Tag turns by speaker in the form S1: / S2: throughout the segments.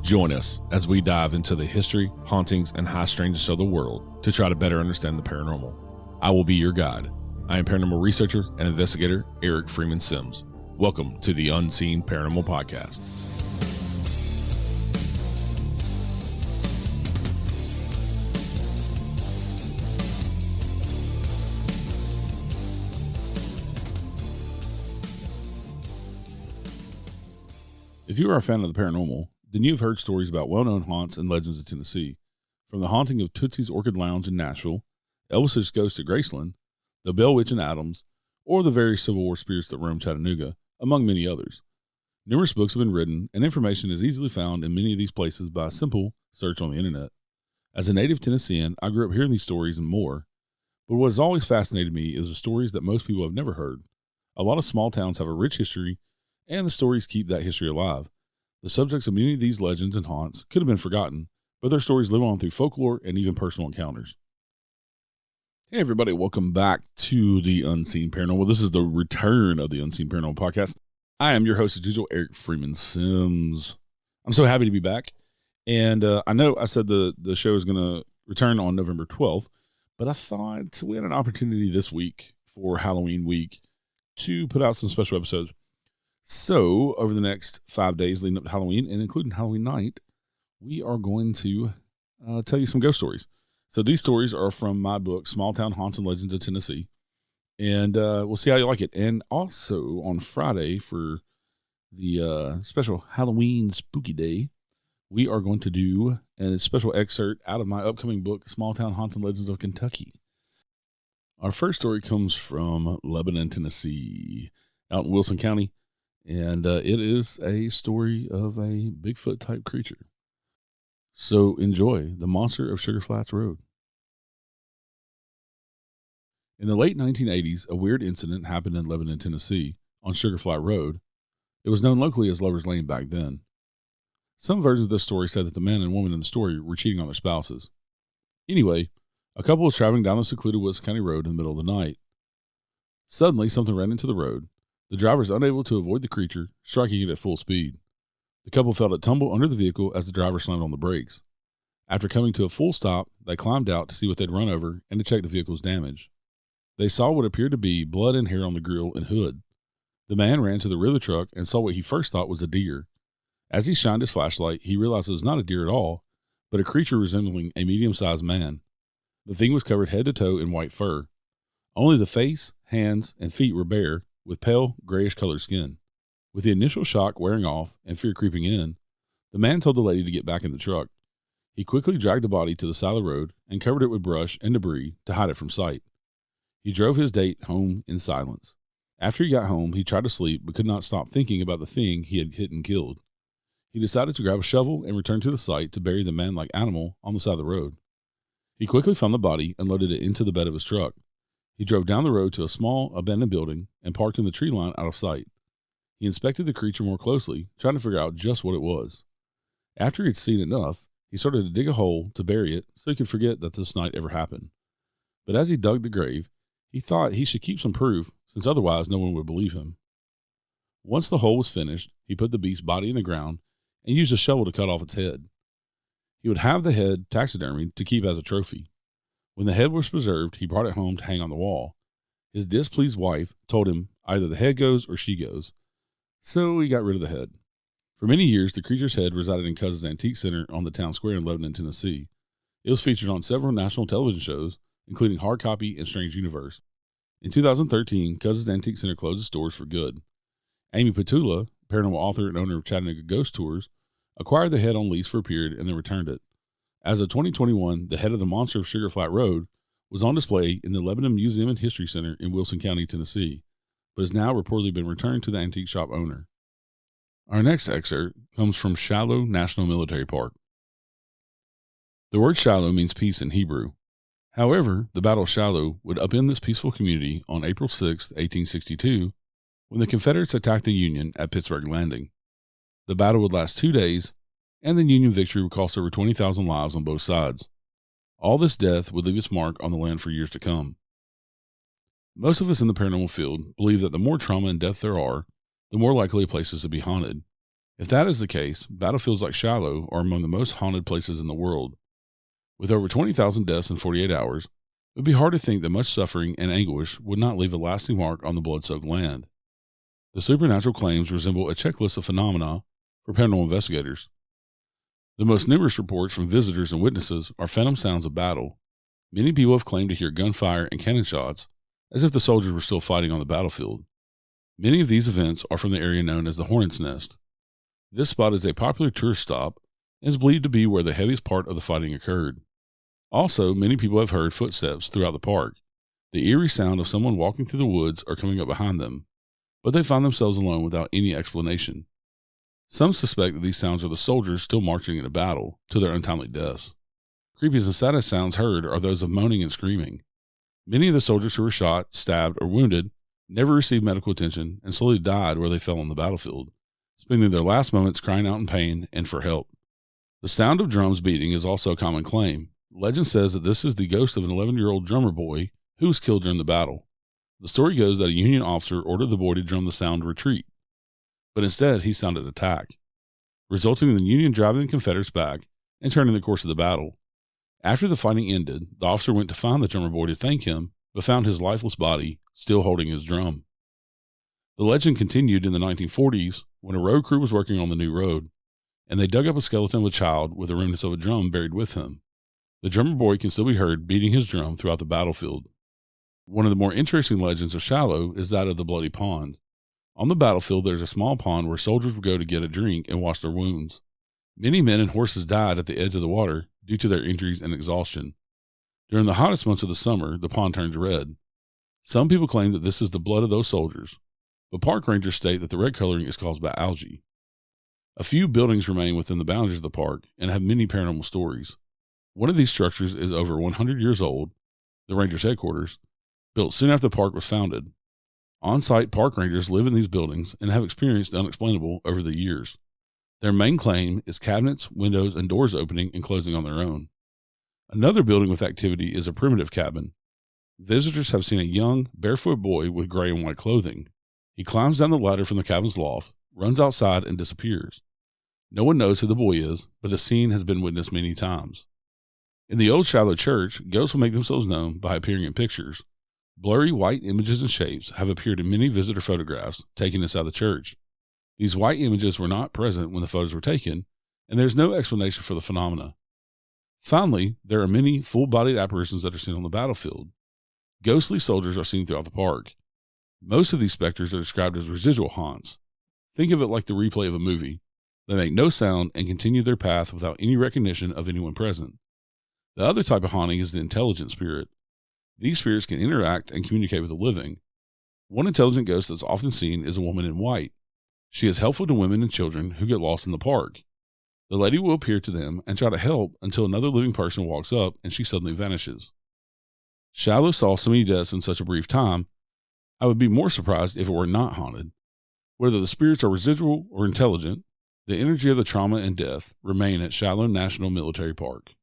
S1: Join us as we dive into the history, hauntings, and high strangeness of the world to try to better understand the paranormal. I will be your guide. I am paranormal researcher and investigator Eric Freeman Sims. Welcome to the Unseen Paranormal Podcast. If you are a fan of the paranormal, then you've heard stories about well-known haunts and legends of Tennessee, from the haunting of Tootsie's Orchid Lounge in Nashville, Elvis's ghost at Graceland, the Bell Witch in Adams, or the various Civil War spirits that roam Chattanooga, among many others. Numerous books have been written, and information is easily found in many of these places by a simple search on the internet. As a native Tennessean, I grew up hearing these stories and more, but what has always fascinated me is the stories that most people have never heard. A lot of small towns have a rich history, and the stories keep that history alive. The subjects of many of these legends and haunts could have been forgotten, but their stories live on through folklore and even personal encounters. Hey everybody, welcome back to the Unseen Paranormal. This is the return of the Unseen Paranormal Podcast. I am your host as usual, Eric Freeman Sims. I'm so happy to be back. And I know I said the show is going to return on November 12th, but I thought we had an opportunity this week for Halloween week to put out some special episodes. So over the next 5 days leading up to Halloween and including Halloween night, we are going to tell you some ghost stories. So these stories are from my book, Small Town Haunts and Legends of Tennessee. And we'll see how you like it. And also on Friday for the special Halloween spooky day, we are going to do a special excerpt out of my upcoming book, Small Town Haunts and Legends of Kentucky. Our first story comes from Lebanon, Tennessee, out in Wilson County. And it is a story of a Bigfoot-type creature. So enjoy The Monster of Sugar Flats Road. In the late 1980s, a weird incident happened in Lebanon, Tennessee, on Sugar Flat Road. It was known locally as Lover's Lane back then. Some versions of this story said that the man and woman in the story were cheating on their spouses. Anyway, a couple was traveling down the secluded Wilson County Road in the middle of the night. Suddenly, something ran into the road. The driver was unable to avoid the creature, striking it at full speed. The couple felt it tumble under the vehicle as the driver slammed on the brakes. After coming to a full stop, they climbed out to see what they'd run over and to check the vehicle's damage. They saw what appeared to be blood and hair on the grille and hood. The man ran to the rear of the truck and saw what he first thought was a deer. As he shined his flashlight, he realized it was not a deer at all, but a creature resembling a medium-sized man. The thing was covered head to toe in white fur. Only the face, hands, and feet were bare, with pale, grayish-colored skin. With the initial shock wearing off and fear creeping in, the man told the lady to get back in the truck. He quickly dragged the body to the side of the road and covered it with brush and debris to hide it from sight. He drove his date home in silence. After he got home, he tried to sleep but could not stop thinking about the thing he had hit and killed. He decided to grab a shovel and return to the site to bury the man-like animal on the side of the road. He quickly found the body and loaded it into the bed of his truck. He drove down the road to a small, abandoned building and parked in the tree line out of sight. He inspected the creature more closely, trying to figure out just what it was. After he had seen enough, he started to dig a hole to bury it so he could forget that this night ever happened. But as he dug the grave, he thought he should keep some proof, since otherwise no one would believe him. Once the hole was finished, he put the beast's body in the ground and used a shovel to cut off its head. He would have the head taxidermied to keep as a trophy. When the head was preserved, he brought it home to hang on the wall. His displeased wife told him either the head goes or she goes, so he got rid of the head. For many years, the creature's head resided in Cousins Antique Center on the town square in Lebanon, Tennessee. It was featured on several national television shows, including Hard Copy and Strange Universe. In 2013, Cousins Antique Center closed its doors for good. Amy Petula, paranormal author and owner of Chattanooga Ghost Tours, acquired the head on lease for a period and then returned it. As of 2021, the head of the Monster of Sugar Flat Road was on display in the Lebanon Museum and History Center in Wilson County, Tennessee, but has now reportedly been returned to the antique shop owner. Our next excerpt comes from Shiloh National Military Park. The word Shiloh means peace in Hebrew. However, the Battle of Shiloh would upend this peaceful community on April 6, 1862, when the Confederates attacked the Union at Pittsburgh Landing. The battle would last 2 days, and the Union victory would cost over 20,000 lives on both sides. All this death would leave its mark on the land for years to come. Most of us in the paranormal field believe that the more trauma and death there are, the more likely a place is to be haunted. If that is the case, battlefields like Shiloh are among the most haunted places in the world. With over 20,000 deaths in 48 hours, it would be hard to think that much suffering and anguish would not leave a lasting mark on the blood-soaked land. The supernatural claims resemble a checklist of phenomena for paranormal investigators. The most numerous reports from visitors and witnesses are phantom sounds of battle. Many people have claimed to hear gunfire and cannon shots, as if the soldiers were still fighting on the battlefield. Many of these events are from the area known as the Hornet's Nest. This spot is a popular tourist stop and is believed to be where the heaviest part of the fighting occurred. Also, many people have heard footsteps throughout the park, the eerie sound of someone walking through the woods or coming up behind them, but they find themselves alone without any explanation. Some suspect that these sounds are the soldiers still marching in a battle to their untimely deaths. Creepiest and saddest sounds heard are those of moaning and screaming. Many of the soldiers who were shot, stabbed, or wounded never received medical attention and slowly died where they fell on the battlefield, spending their last moments crying out in pain and for help. The sound of drums beating is also a common claim. Legend says that this is the ghost of an 11-year-old drummer boy who was killed during the battle. The story goes that a Union officer ordered the boy to drum the sound retreat, but instead he sounded attack, resulting in the Union driving the Confederates back and turning the course of the battle. After the fighting ended, the officer went to find the drummer boy to thank him, but found his lifeless body still holding his drum. The legend continued in the 1940s when a road crew was working on the new road, and they dug up a skeleton of a child with the remnants of a drum buried with him. The drummer boy can still be heard beating his drum throughout the battlefield. One of the more interesting legends of Shiloh is that of the Bloody Pond. On the battlefield, there is a small pond where soldiers would go to get a drink and wash their wounds. Many men and horses died at the edge of the water due to their injuries and exhaustion. During the hottest months of the summer, the pond turns red. Some people claim that this is the blood of those soldiers, but park rangers state that the red coloring is caused by algae. A few buildings remain within the boundaries of the park and have many paranormal stories. One of these structures is over 100 years old, the Rangers' headquarters, built soon after the park was founded. On-site park rangers live in these buildings and have experienced the unexplainable over the years. Their main claim is cabinets, windows, and doors opening and closing on their own. Another building with activity is a primitive cabin. Visitors have seen a young, barefoot boy with gray and white clothing. He climbs down the ladder from the cabin's loft, runs outside, and disappears. No one knows who the boy is, but the scene has been witnessed many times. In the old Shiloh church, ghosts will make themselves known by appearing in pictures. Blurry white images and shapes have appeared in many visitor photographs taken inside the church. These white images were not present when the photos were taken, and there is no explanation for the phenomena. Finally, there are many full-bodied apparitions that are seen on the battlefield. Ghostly soldiers are seen throughout the park. Most of these specters are described as residual haunts. Think of it like the replay of a movie. They make no sound and continue their path without any recognition of anyone present. The other type of haunting is the intelligent spirit. These spirits can interact and communicate with the living. One intelligent ghost that's often seen is a woman in white. She is helpful to women and children who get lost in the park. The lady will appear to them and try to help until another living person walks up and she suddenly vanishes. Shiloh saw so many deaths in such a brief time, I would be more surprised if it were not haunted. Whether the spirits are residual or intelligent, the energy of the trauma and death remain at Shiloh National Military Park.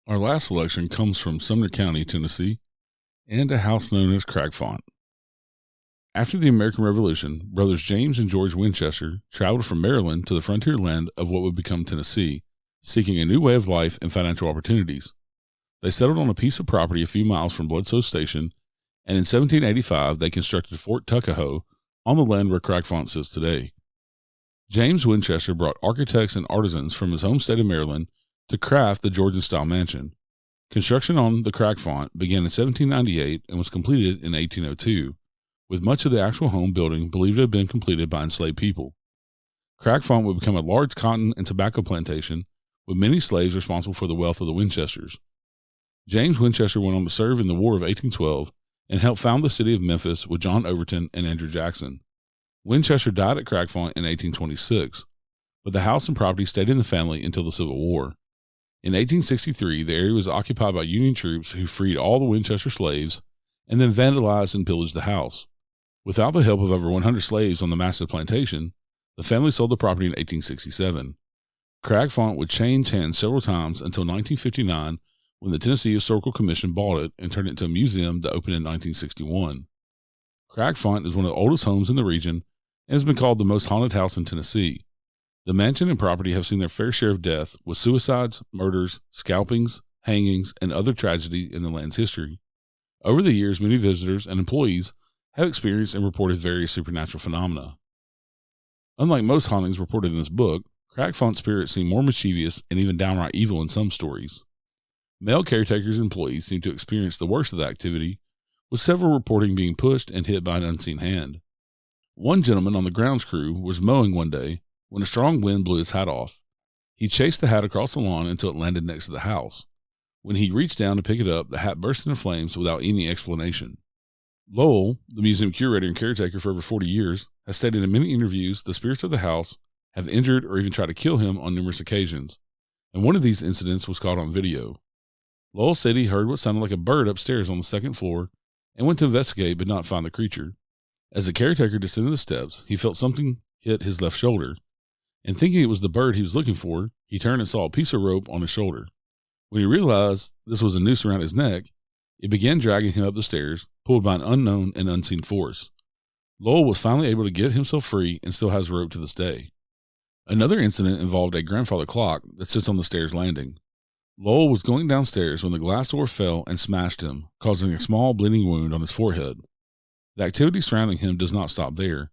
S1: Our last selection comes from Sumner County, Tennessee, and a house known as Cragfont. After the American Revolution, brothers James and George Winchester traveled from Maryland to the frontier land of what would become Tennessee, seeking a new way of life and financial opportunities. They settled on a piece of property a few miles from Bledsoe Station, and in 1785 they constructed Fort Tuckahoe on the land where Cragfont sits today. James Winchester brought architects and artisans from his home state of Maryland to craft the Georgian-style mansion. Construction on the Cragfont began in 1798 and was completed in 1802, with much of the actual home building believed to have been completed by enslaved people. Cragfont would become a large cotton and tobacco plantation, with many slaves responsible for the wealth of the Winchesters. James Winchester went on to serve in the War of 1812 and helped found the city of Memphis with John Overton and Andrew Jackson. Winchester died at Cragfont in 1826, but the house and property stayed in the family until the Civil War. In 1863, the area was occupied by Union troops who freed all the Winchester slaves and then vandalized and pillaged the house. Without the help of over 100 slaves on the massive plantation, the family sold the property in 1867. Cragfont would change hands several times until 1959, when the Tennessee Historical Commission bought it and turned it into a museum that opened in 1961. Cragfont is one of the oldest homes in the region and has been called the most haunted house in Tennessee. The mansion and property have seen their fair share of death, with suicides, murders, scalpings, hangings, and other tragedy in the land's history. Over the years, many visitors and employees have experienced and reported various supernatural phenomena. Unlike most hauntings reported in this book, Cragfont spirits seem more mischievous and even downright evil in some stories. Male caretakers and employees seem to experience the worst of the activity, with several reporting being pushed and hit by an unseen hand. One gentleman on the grounds crew was mowing one day when a strong wind blew his hat off. He chased the hat across the lawn until it landed next to the house. When he reached down to pick it up, the hat burst into flames without any explanation. Lowell, the museum curator and caretaker for over 40 years, has stated in many interviews the spirits of the house have injured or even tried to kill him on numerous occasions, and one of these incidents was caught on video. Lowell said he heard what sounded like a bird upstairs on the second floor and went to investigate but not find the creature. As the caretaker descended the steps, he felt something hit his left shoulder, and thinking it was the bird he was looking for, he turned and saw a piece of rope on his shoulder. When he realized this was a noose around his neck, it began dragging him up the stairs, pulled by an unknown and unseen force. Lowell was finally able to get himself free and still has the rope to this day. Another incident involved a grandfather clock that sits on the stairs landing. Lowell was going downstairs when the glass door fell and smashed him, causing a small bleeding wound on his forehead. The activity surrounding him does not stop there.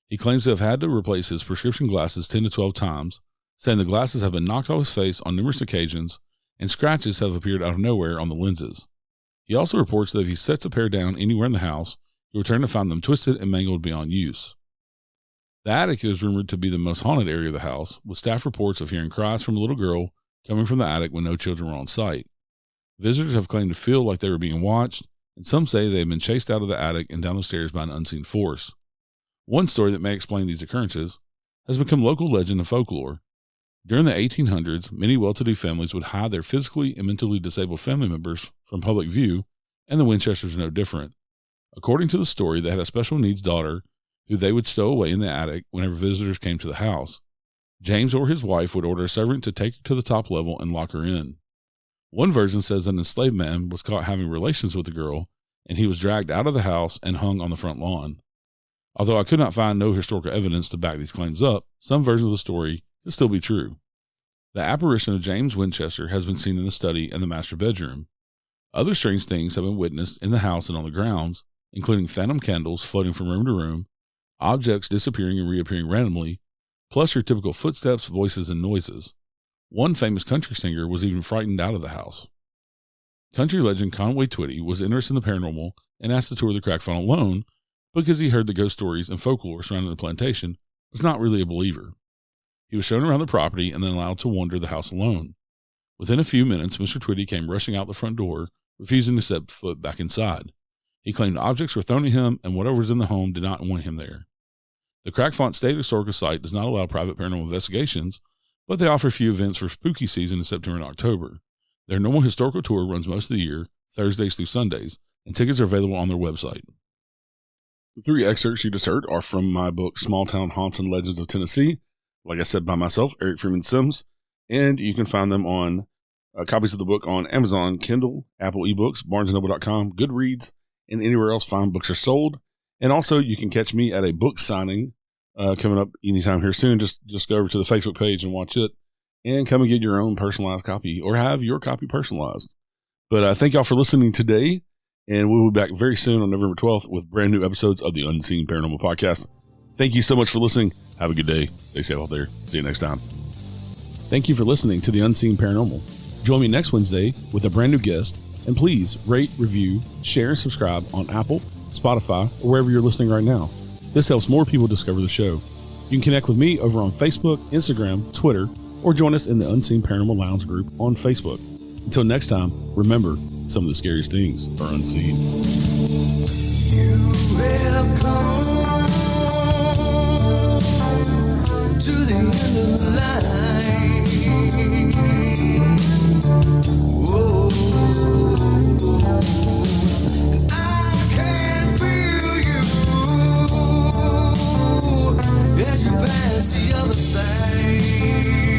S1: He claims to have had to replace his prescription glasses 10 to 12 times, saying the glasses have been knocked off his face on numerous occasions, and scratches have appeared out of nowhere on the lenses. He also reports that if he sets a pair down anywhere in the house, he'll return to find them twisted and mangled beyond use. The attic is rumored to be the most haunted area of the house, with staff reports of hearing cries from a little girl coming from the attic when no children were on site. Visitors have claimed to feel like they were being watched, and some say they have been chased out of the attic and down the stairs by an unseen force. One story that may explain these occurrences has become local legend and folklore. During the 1800s, many well-to-do families would hide their physically and mentally disabled family members from public view, and the Winchesters are no different. According to the story, they had a special needs daughter who they would stow away in the attic whenever visitors came to the house. James or his wife would order a servant to take her to the top level and lock her in. One version says an enslaved man was caught having relations with the girl, and he was dragged out of the house and hung on the front lawn. Although I could not find no historical evidence to back these claims up, some version of the story could still be true. The apparition of James Winchester has been seen in the study and the master bedroom. Other strange things have been witnessed in the house and on the grounds, including phantom candles floating from room to room, objects disappearing and reappearing randomly, plus your typical footsteps, voices, and noises. One famous country singer was even frightened out of the house. Country legend Conway Twitty was interested in the paranormal and asked to tour the Cragfont alone because he heard the ghost stories and folklore surrounding the plantation, but was not really a believer. He was shown around the property and then allowed to wander the house alone. Within a few minutes, Mr. Twitty came rushing out the front door, refusing to set foot back inside. He claimed objects were thrown at him and whatever was in the home did not want him there. The Cragfont State Historical Site does not allow private paranormal investigations, but they offer a few events for spooky season in September and October. Their normal historical tour runs most of the year, Thursdays through Sundays, and tickets are available on their website. The 3 excerpts you just heard are from my book, Small Town Haunts and Legends of Tennessee, like I said, by myself, Eric Freeman Sims, and you can find them on copies of the book on Amazon, Kindle, Apple eBooks, BarnesandNoble.com, Goodreads, and anywhere else fine books are sold. And also, you can catch me at a book signing coming up anytime here soon. Just go over to the Facebook page and watch it, and come and get your own personalized copy or have your copy personalized. But thank y'all for listening today, and we'll be back very soon on November 12th with brand new episodes of the Unseen Paranormal Podcast. Thank you so much for listening. Have a good day. Stay safe out there. See you next time. Thank you for listening to the Unseen Paranormal. Join me next Wednesday with a brand new guest, and please rate, review, share, and subscribe on Apple, Spotify, or wherever you're listening right now. This helps more people discover the show. You can connect with me over on Facebook, Instagram, Twitter, or join us in the Unseen Paranormal Lounge group on Facebook. Until next time, remember, some of the scariest things are unseen. You have come to the end of the line. Whoa. I can feel you as you pass the other side.